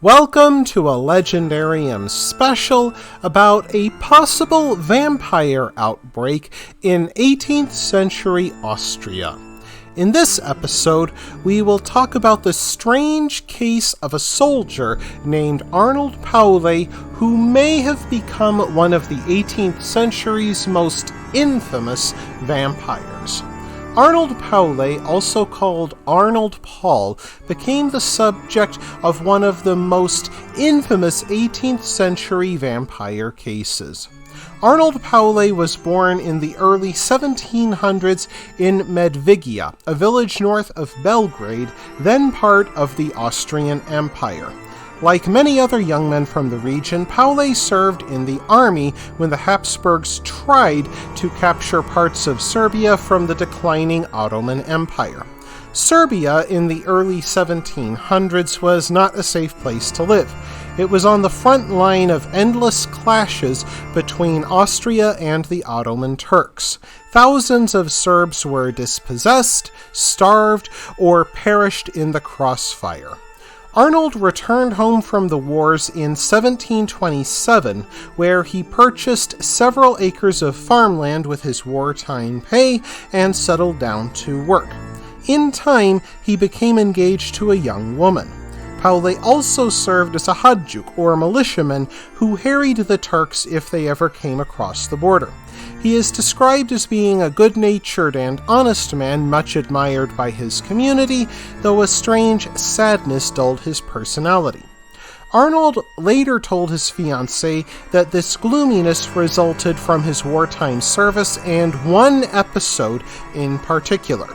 Welcome to a Legendarium special about a possible vampire outbreak in 18th century Austria. In this episode, we will talk about the strange case of a soldier named Arnold Paole who may have become one of the 18th century's most infamous vampires. Arnold Paole, also called Arnold Paole, became the subject of one of the most infamous 18th century vampire cases. Arnold Paole was born in the early 1700s in Medvigia, a village north of Belgrade, then part of the Austrian Empire. Like many other young men from the region, Paole served in the army when the Habsburgs tried to capture parts of Serbia from the declining Ottoman Empire. Serbia in the early 1700s was not a safe place to live. It was on the front line of endless clashes between Austria and the Ottoman Turks. Thousands of Serbs were dispossessed, starved, or perished in the crossfire. Arnold returned home from the wars in 1727, where he purchased several acres of farmland with his wartime pay and settled down to work. In time, he became engaged to a young woman. Paole also served as a hadjuk, or militiaman, who harried the Turks if they ever came across the border. He is described as being a good-natured and honest man, much admired by his community, though a strange sadness dulled his personality. Arnold later told his fiancée that this gloominess resulted from his wartime service and one episode in particular.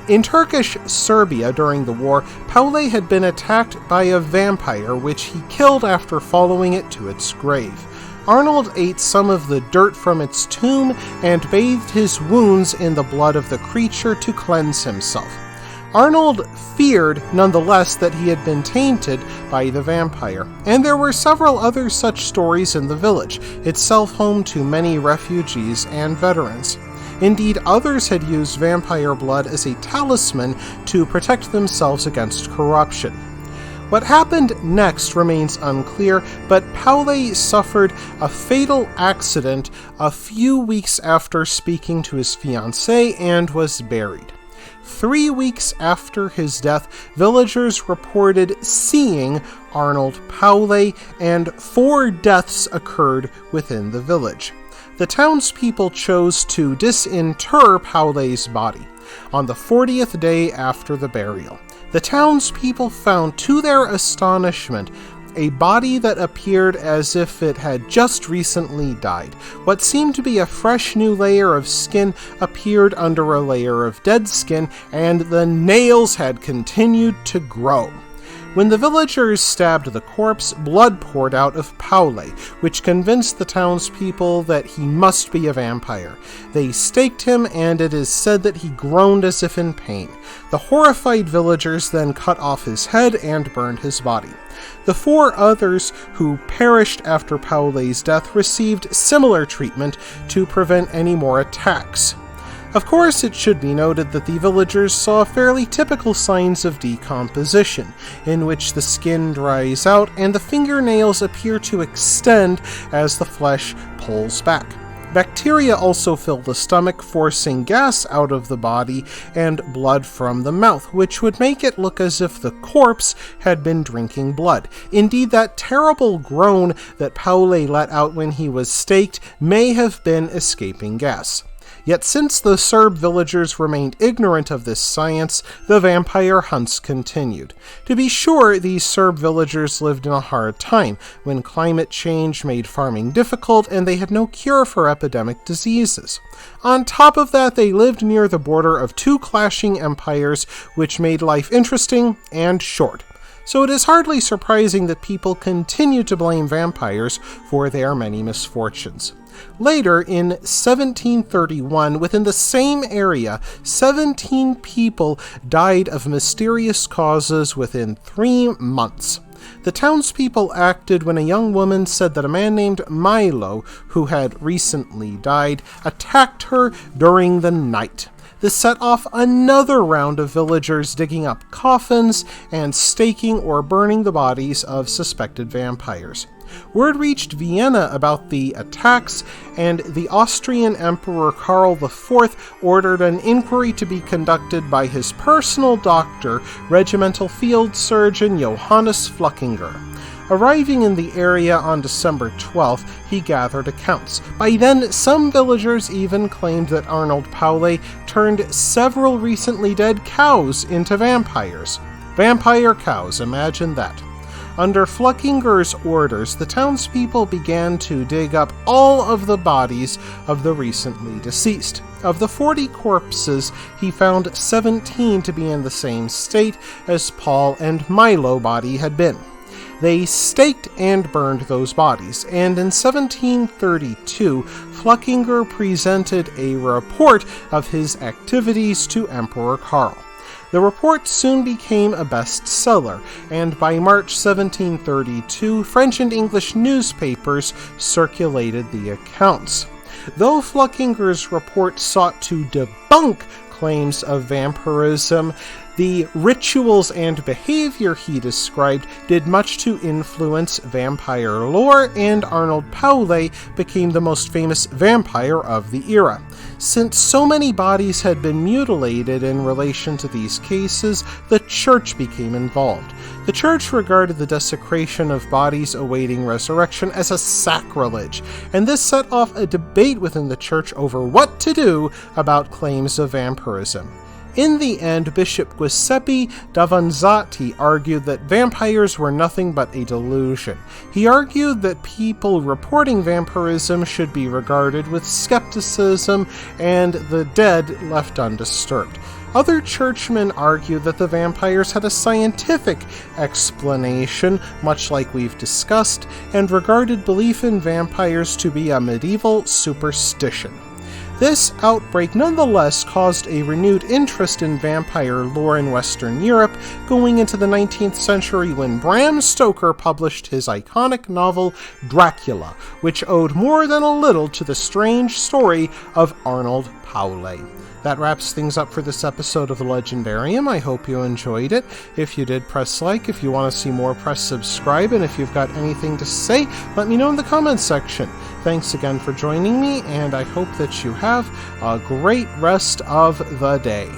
In Turkish Serbia during the war, Paole had been attacked by a vampire, which he killed after following it to its grave. Arnold ate some of the dirt from its tomb and bathed his wounds in the blood of the creature to cleanse himself. Arnold feared, nonetheless, that he had been tainted by the vampire, and there were several other such stories in the village, itself home to many refugees and veterans. Indeed, others had used vampire blood as a talisman to protect themselves against corruption. What happened next remains unclear, but Paole suffered a fatal accident a few weeks after speaking to his fiancée and was buried. 3 weeks after his death, villagers reported seeing Arnold Paole, and 4 deaths occurred within the village. The townspeople chose to disinter Paole's body on the 40th day after the burial. The townspeople found, to their astonishment, a body that appeared as if it had just recently died. What seemed to be a fresh new layer of skin appeared under a layer of dead skin, and the nails had continued to grow. When the villagers stabbed the corpse, blood poured out of Paole, which convinced the townspeople that he must be a vampire. They staked him, and it is said that he groaned as if in pain. The horrified villagers then cut off his head and burned his body. The 4 others who perished after Paole's death received similar treatment to prevent any more attacks. Of course, it should be noted that the villagers saw fairly typical signs of decomposition, in which the skin dries out and the fingernails appear to extend as the flesh pulls back. Bacteria also fill the stomach, forcing gas out of the body and blood from the mouth, which would make it look as if the corpse had been drinking blood. Indeed, that terrible groan that Paole let out when he was staked may have been escaping gas. Yet since the Serb villagers remained ignorant of this science, the vampire hunts continued. To be sure, these Serb villagers lived in a hard time, when climate change made farming difficult and they had no cure for epidemic diseases. On top of that, they lived near the border of 2 clashing empires, which made life interesting and short. So it is hardly surprising that people continue to blame vampires for their many misfortunes. Later, in 1731, within the same area, 17 people died of mysterious causes within 3 months. The townspeople acted when a young woman said that a man named Milo, who had recently died, attacked her during the night. This set off another round of villagers digging up coffins and staking or burning the bodies of suspected vampires. Word reached Vienna about the attacks, and the Austrian Emperor Karl IV ordered an inquiry to be conducted by his personal doctor, Regimental Field Surgeon Johannes Fluckinger. Arriving in the area on December 12th, he gathered accounts. By then, some villagers even claimed that Arnold Paole turned several recently dead cows into vampires. Vampire cows, imagine that. Under Fluckinger's orders, the townspeople began to dig up all of the bodies of the recently deceased. Of the 40 corpses, he found 17 to be in the same state as Paul and Milo body had been. They staked and burned those bodies, and in 1732, Fluckinger presented a report of his activities to Emperor Karl. The report soon became a bestseller, and by March 1732, French and English newspapers circulated the accounts. Though Fluckinger's report sought to debunk claims of vampirism, the rituals and behavior he described did much to influence vampire lore, and Arnold Paole became the most famous vampire of the era. Since so many bodies had been mutilated in relation to these cases, the church became involved. The church regarded the desecration of bodies awaiting resurrection as a sacrilege, and this set off a debate within the church over what to do about claims of vampirism. In the end, Bishop Giuseppe Davanzati argued that vampires were nothing but a delusion. He argued that people reporting vampirism should be regarded with skepticism and the dead left undisturbed. Other churchmen argued that the vampires had a scientific explanation, much like we've discussed, and regarded belief in vampires to be a medieval superstition. This outbreak nonetheless caused a renewed interest in vampire lore in Western Europe, going into the 19th century when Bram Stoker published his iconic novel Dracula, which owed more than a little to the strange story of Arnold Paole. That wraps things up for this episode of The Legendarium. I hope you enjoyed it. If you did, press like. If you want to see more, press subscribe. And if you've got anything to say, let me know in the comments section. Thanks again for joining me, and I hope that you have a great rest of the day.